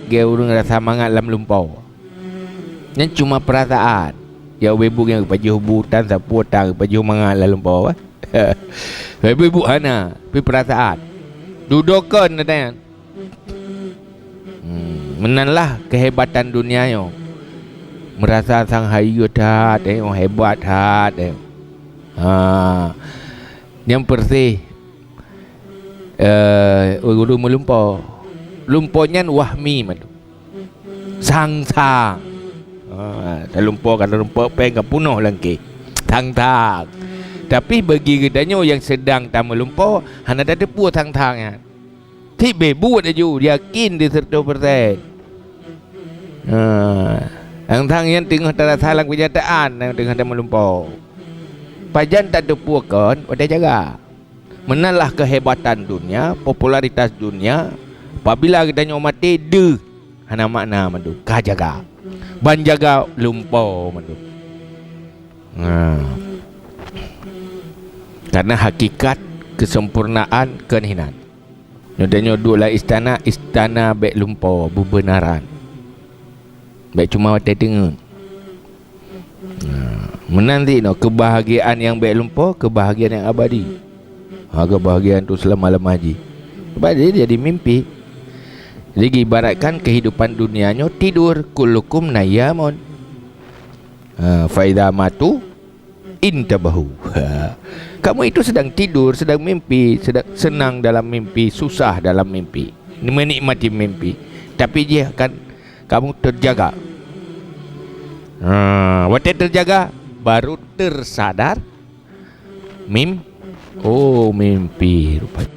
Dia urung rasa mangat lam lumpau. Yang cuma perasaan. Ya webu yang baju hubutan sapu tang baju mangat lam lumpau. Webu hana, pi perasaan. Dudukan katanya. Menanlah kehebatan dunia yo. Merasa sang hayu dah, tengok hebat dah. Yang bersih. Guru melumpau. Lumponya wahmi madu. Sang-sang. Lumpau kalau lumpau peng kepunuh lagi. Tang-tang. Tapi bagi gedanya yang sedang tak melumpau, hanya ada puas tang-tangnya. Tiba buat aja, yakin di 100%. Tang-tang yang tengah terasa lang kenyataan yang tengah tak melumpau. Pajan tak ada puas kan, ada jaga. Menalah kehebatan dunia, popularitas dunia. Apabila kita mati de hana makna madu kah jaga ban jaga lumpau madu. Karena hakikat kesempurnaan keinginan. Nyodanyo dua istana bek lumpau bebenaran. Baik cuma wate dengar. Menanti no kebahagiaan yang bek lumpau, kebahagiaan yang abadi. Kebahagiaan tu selama-lama haji. Sebab dia jadi mimpi. Jadi ibaratkan kehidupan dunianya tidur kullukum nayamun. Faida matu intabahu. Kamu itu sedang tidur, sedang mimpi, sedang senang dalam mimpi, susah dalam mimpi, menikmati mimpi. Tapi dia akan kamu terjaga. Waktu terjaga baru tersadar mimpi rupanya.